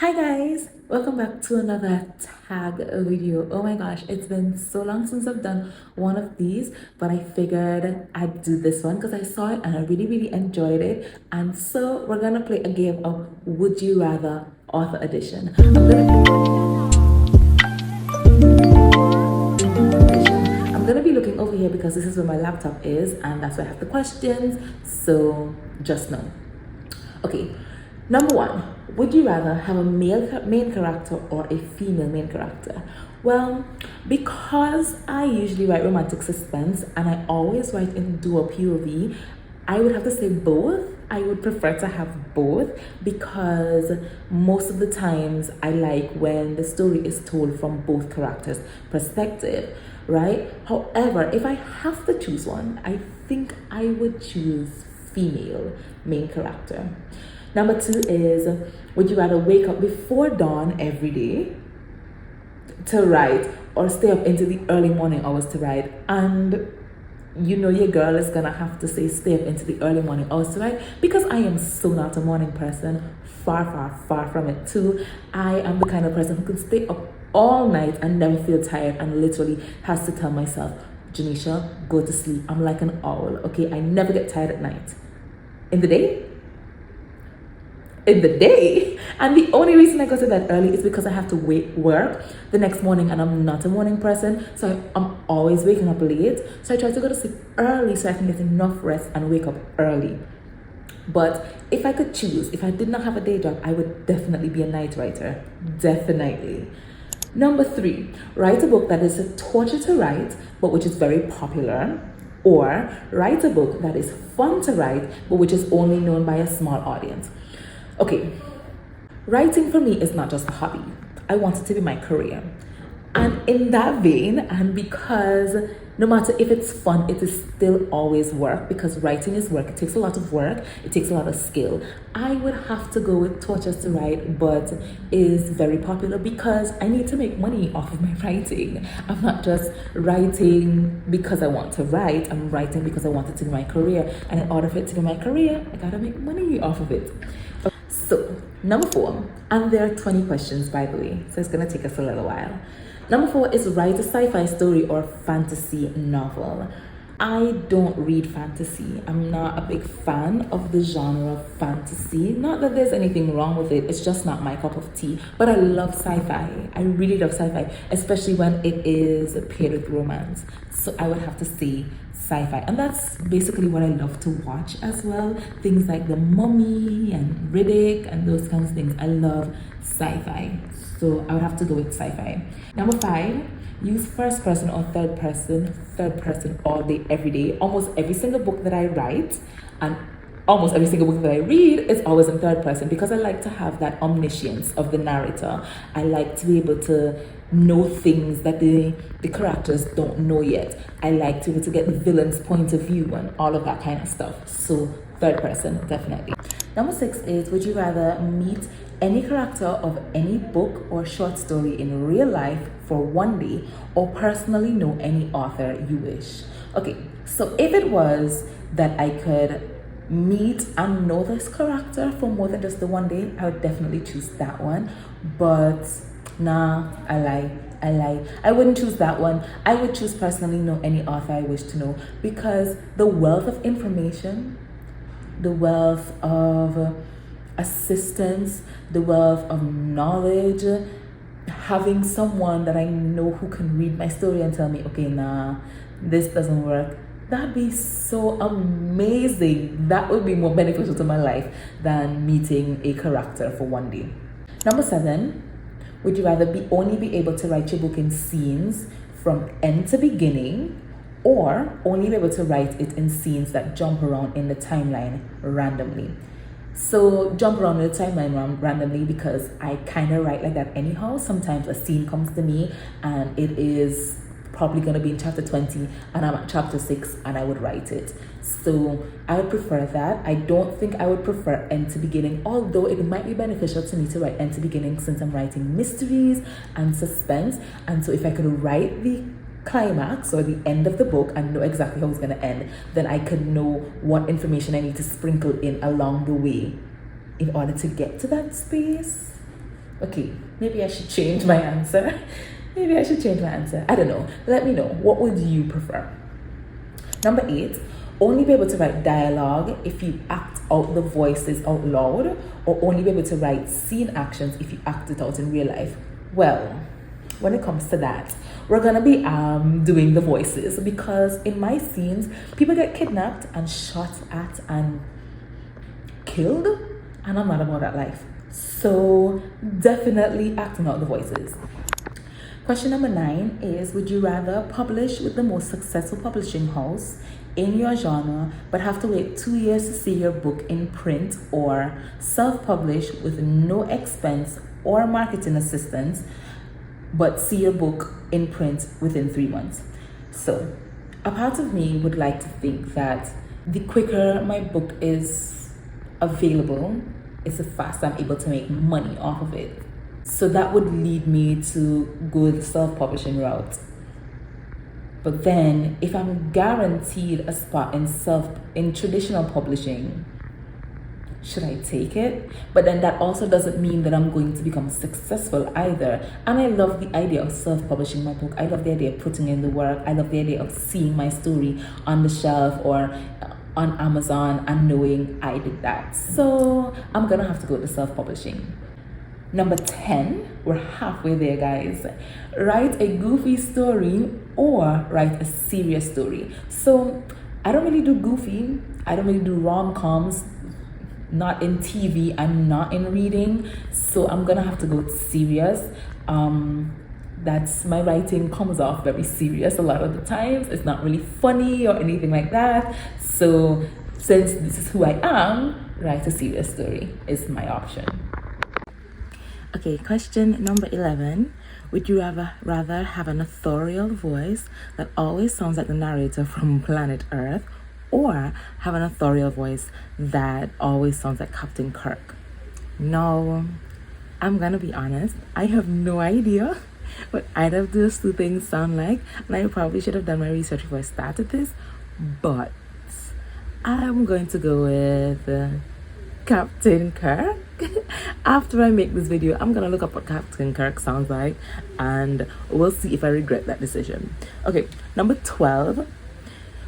Hi guys, welcome back to another tag video. Oh my gosh, it's been so long since I've done one of these, but I figured I'd do this one because I saw it and I really enjoyed it. And so we're gonna play a game of Would You Rather Author Edition. I'm gonna be looking over here because this is where my laptop is and that's where I have the questions, so just know. Okay, number one, would you rather have a male main character or a female main character? Well, because I usually write romantic suspense and I always write in dual POV, I would have to say both. I would prefer to have both because most of the times I like when the story is told from both characters' perspective, right? However, if I have to choose one, I think I would choose female main character. Number two is, would you rather wake up before dawn every day to write or stay up into the early morning hours to write? And you know your girl is gonna have to say stay up into the early morning hours to write because I am so not a morning person. Far from it too. I am the kind of person who can stay up all night and never feel tired and literally has to tell myself, Janisha, go to sleep. I'm like an owl, okay? I never get tired at night. In the day, and the only reason I go to bed early is because I have to work the next morning and I'm not a morning person, so I'm always waking up late. So I try to go to sleep early so I can get enough rest and wake up early. But if I could choose, if I did not have a day job, I would definitely be a night writer. Definitely. Number three, write a book that is a torture to write but which is very popular, or write a book that is fun to write but which is only known by a small audience. Okay, writing for me is not just a hobby. I want it to be my career. And in that vein, and because no matter if it's fun, it is still always work because writing is work. It takes a lot of work. It takes a lot of skill. I would have to go with Tortures to Write, but is very popular because I need to make money off of my writing. I'm not just writing because I want to write. I'm writing because I want it to be my career. And in order for it to be my career, I gotta make money off of it. So, number four, and there are 20 questions by the way, so it's gonna take us a little while. Number four is write a sci-fi story or fantasy novel. I don't read fantasy. I'm not a big fan of the genre of fantasy. Not that there's anything wrong with it, it's just not my cup of tea. But I love sci-fi. I really love sci-fi, especially when it is paired with romance. So I would have to say sci-fi, and that's basically what I love to watch as well. Things like The Mummy and Riddick and those kinds of things. I love sci-fi, so I would have to go with sci-fi. Number five, use first person or third person all day, every day. Almost every single book that I write and almost every single book that I read is always in third person because I like to have that omniscience of the narrator. I like to be able to know things that the characters don't know yet. I like to be able to get the villain's point of view and all of that kind of stuff. So third person, definitely. Number six is, would you rather meet any character of any book or short story in real life for one day or personally know any author you wish? Okay, so if it was that I could meet and know this character for more than just the one day, I would definitely choose that one. But nah, I lie. I wouldn't choose that one. I would choose personally know any author I wish to know because the wealth of information, the wealth of assistance, the wealth of knowledge, having someone that I know who can read my story and tell me, okay, nah, this doesn't work. That'd be so amazing. That would be more beneficial to my life than meeting a character for one day. Number seven, would you rather only be able to write your book in scenes from end to beginning, or only be able to write it in scenes that jump around in the timeline randomly? So jump around in the timeline randomly because I kind of write like that anyhow. Sometimes a scene comes to me and it is probably going to be in chapter 20 and I'm at chapter 6 and I would write it. So I would prefer that. I don't think I would prefer end to beginning, although it might be beneficial to me to write end to beginning since I'm writing mysteries and suspense. And so if I could write the climax or the end of the book and know exactly how it's going to end, then I could know what information I need to sprinkle in along the way in order to get to that space. Okay, maybe I should change my answer. Maybe I should change my answer. I don't know. Let me know. What would you prefer? Number 8, only be able to write dialogue if you act out the voices out loud, or only be able to write scene actions if you act it out in real life. Well, when it comes to that, we're gonna be doing the voices, because in my scenes, people get kidnapped and shot at and killed, and I'm not about that life. So definitely acting out the voices. Question number 9 is, would you rather publish with the most successful publishing house in your genre but have to wait 2 years to see your book in print, or self-publish with no expense or marketing assistance but see your book in print within 3 months? So a part of me would like to think that the quicker my book is available is the faster I'm able to make money off of it. So that would lead me to go the self-publishing route. But then if I'm guaranteed a spot in traditional publishing, should I take it? But then that also doesn't mean that I'm going to become successful either. And I love the idea of self-publishing my book. I love the idea of putting in the work. I love the idea of seeing my story on the shelf or on Amazon and knowing I did that. So I'm gonna have to go to self-publishing. Number 10, we're halfway there, guys. Write a goofy story or write a serious story. So I don't really do goofy. I don't really do rom-coms, not in TV and not in reading. So I'm gonna have to go serious. That's my writing comes off very serious a lot of the times. It's not really funny or anything like that. So since this is who I am, write a serious story is my option. Okay, question number 11. Would you rather have an authorial voice that always sounds like the narrator from Planet Earth, or have an authorial voice that always sounds like Captain Kirk? No, I'm gonna be honest, I have no idea what either of those two things sound like, and I probably should have done my research before I started this, but I'm going to go with Captain Kirk. After I make this video, I'm gonna look up what Captain Kirk sounds like, and we'll see if I regret that decision. Okay, number 12.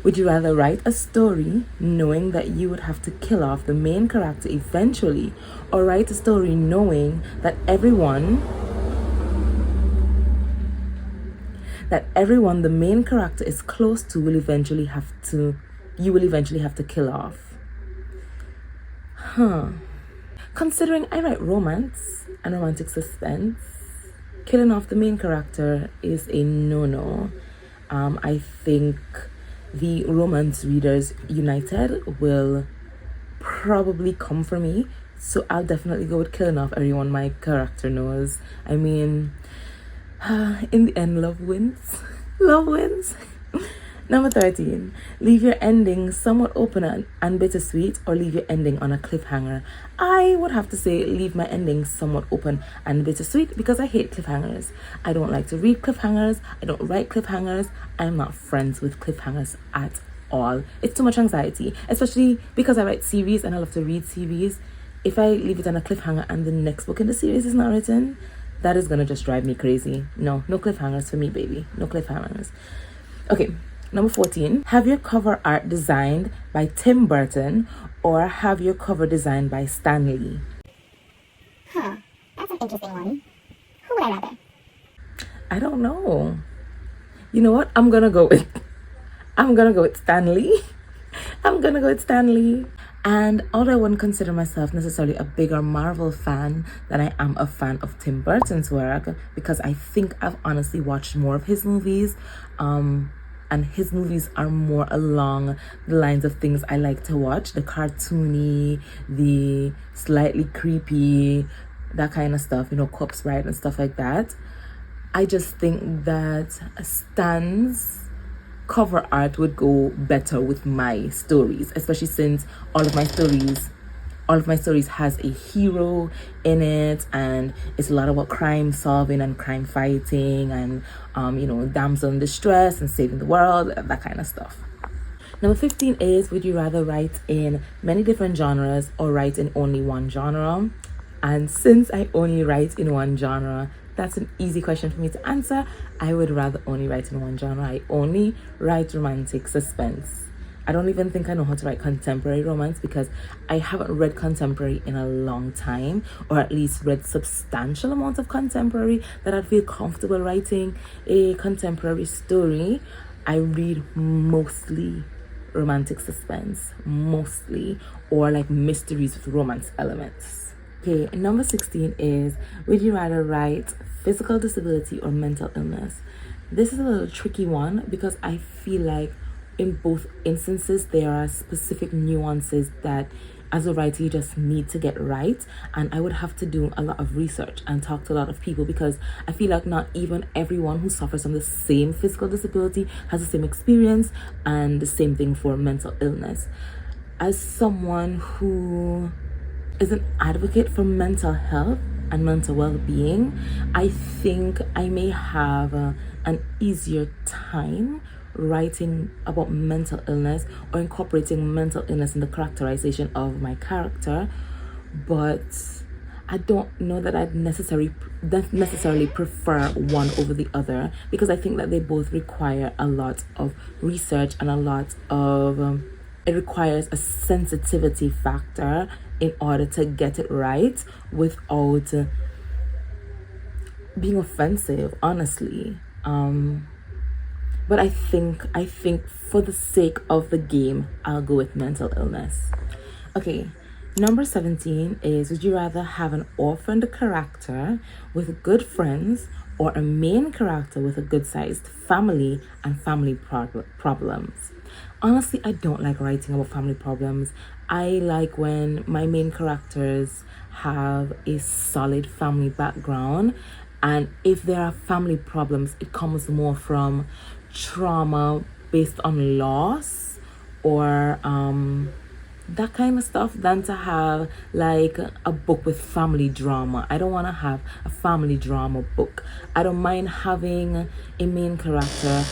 Would you rather write a story knowing that you would have to kill off the main character eventually, or write a story knowing that everyone the main character is close to you will eventually have to kill off? Considering I write romance and romantic suspense, killing off the main character is a no-no. I think the romance readers united will probably come for me, so I'll definitely go with killing off everyone my character knows. I mean, in the end, love wins. Love wins. Number 13, leave your ending somewhat open and bittersweet, or leave your ending on a cliffhanger. I would have to say leave my ending somewhat open and bittersweet, because I hate cliffhangers. I don't like to read cliffhangers. I don't write cliffhangers. I'm not friends with cliffhangers at all. It's too much anxiety, especially because I write series and I love to read series. If I leave it on a cliffhanger and the next book in the series is not written, that is gonna just drive me crazy. No cliffhangers for me, baby. No cliffhangers. Okay. Number 14, have your cover art designed by Tim Burton, or have your cover designed by Stan Lee? That's an interesting one. Who would I rather? I don't know. You know what? I'm gonna go with Stan Lee. I'm gonna go with Stan Lee. And although I wouldn't consider myself necessarily a bigger Marvel fan than I am a fan of Tim Burton's work, because I think I've honestly watched more of his movies. And his movies are more along the lines of things I like to watch. The cartoony, the slightly creepy, that kind of stuff, Corpse Bride and stuff like that. I just think that Stan's cover art would go better with my stories, especially since all of my stories has a hero in it, and it's a lot about crime solving and crime fighting and damsel in distress and saving the world, that kind of stuff. Number 15 is, would you rather write in many different genres or write in only one genre? And since I only write in one genre, that's an easy question for me to answer. I would rather only write in one genre. I only write romantic suspense. I don't even think I know how to write contemporary romance because I haven't read contemporary in a long time, or at least read substantial amounts of contemporary that I'd feel comfortable writing a contemporary story. I read mostly romantic suspense, mostly, or like mysteries with romance elements. Okay, number 16 is, would you rather write physical disability or mental illness? This is a little tricky one because I feel like in both instances there are specific nuances that as a writer you just need to get right, and I would have to do a lot of research and talk to a lot of people because I feel like not even everyone who suffers from the same physical disability has the same experience, and the same thing for mental illness. As someone who is an advocate for mental health and mental well-being, I think I may have an easier time writing about mental illness or incorporating mental illness in the characterization of my character, but I don't know that I'd necessarily prefer one over the other because I think that they both require a lot of research and a lot of it requires a sensitivity factor in order to get it right without being offensive, honestly. But I think for the sake of the game, I'll go with mental illness. Okay, number 17 is, would you rather have an orphaned character with good friends or a main character with a good-sized family and family problems? Honestly, I don't like writing about family problems. I like when my main characters have a solid family background, and if there are family problems, it comes more from trauma based on loss or that kind of stuff than to have like a book with family drama. I don't want to have a family drama book. I don't mind having a main character.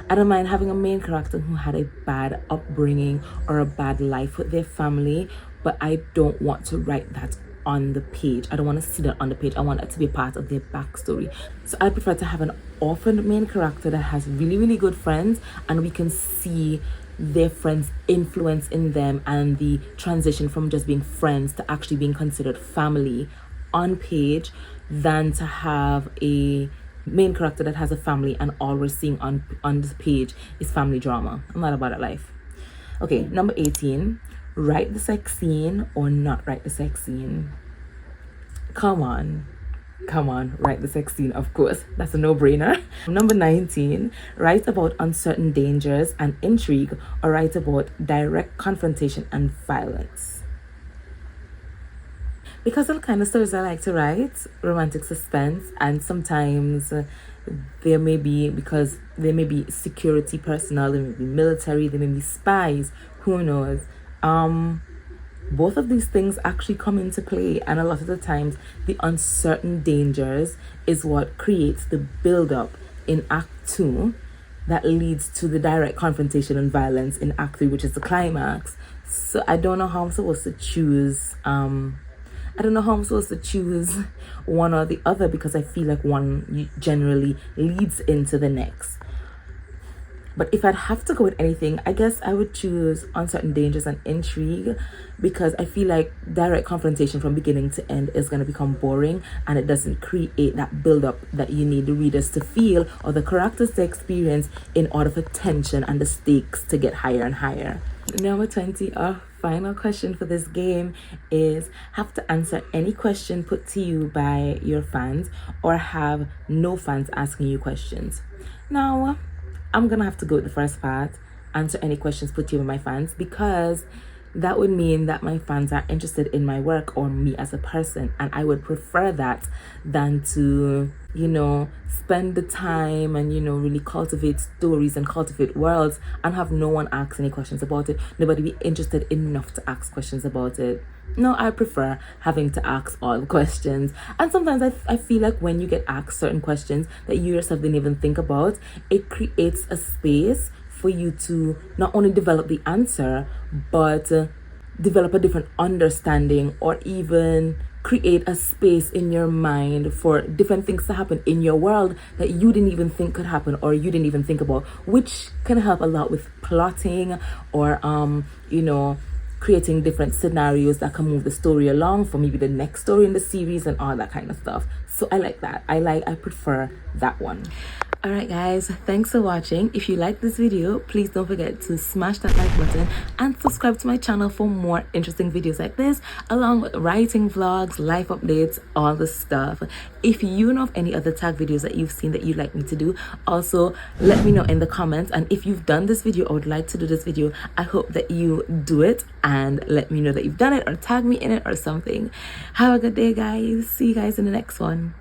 I don't mind having a main character who had a bad upbringing or a bad life with their family, but I don't want to write that on the page. I don't want to see that on the page. I want it to be part of their backstory. So I prefer to have an orphaned main character that has really, really good friends, and we can see their friends' influence in them and the transition from just being friends to actually being considered family on page, than to have a main character that has a family and all we're seeing on this page is family drama. I'm not about that life. Okay, number 18, write the sex scene or not write the sex scene. Come on, write the sex scene, of course. That's a no-brainer. Number 19, write about uncertain dangers and intrigue or write about direct confrontation and violence. Because of the kind of stories I like to write, romantic suspense, and sometimes there may be security personnel, there may be military, there may be spies, who knows. Both of these things actually come into play, and a lot of the times the uncertain dangers is what creates the build-up in Act 2 that leads to the direct confrontation and violence in Act 3, which is the climax. So I don't know how I'm supposed to choose one or the other, because I feel like one generally leads into the next. But if I'd have to go with anything, I guess I would choose uncertain dangers and intrigue, because I feel like direct confrontation from beginning to end is going to become boring, and it doesn't create that build-up that you need the readers to feel or the characters to experience in order for tension and the stakes to get higher and higher. Number 20, our final question for this game is, have to answer any question put to you by your fans or have no fans asking you questions. Now, I'm gonna have to go with the first part, answer any questions put to you by my fans, because that would mean that my fans are interested in my work or me as a person, and I would prefer that than to, spend the time and, really cultivate stories and cultivate worlds and have no one ask any questions about it. Nobody be interested enough to ask questions about it. No, I prefer having to ask all the questions. And sometimes I feel like when you get asked certain questions that you yourself didn't even think about, it creates a space for you to not only develop the answer, but develop a different understanding, or even create a space in your mind for different things to happen in your world that you didn't even think could happen or you didn't even think about, which can help a lot with plotting or creating different scenarios that can move the story along for maybe the next story in the series and all that kind of stuff. So I like that. I prefer that one. Alright guys, thanks for watching. If you like this video, please don't forget to smash that like button and subscribe to my channel for more interesting videos like this, along with writing vlogs, life updates, all the stuff. If you know of any other tag videos that you've seen that you'd like me to do, also let me know in the comments. And if you've done this video or would like to do this video, I hope that you do it and let me know that you've done it, or tag me in it or something. Have a good day guys. See you guys in the next one.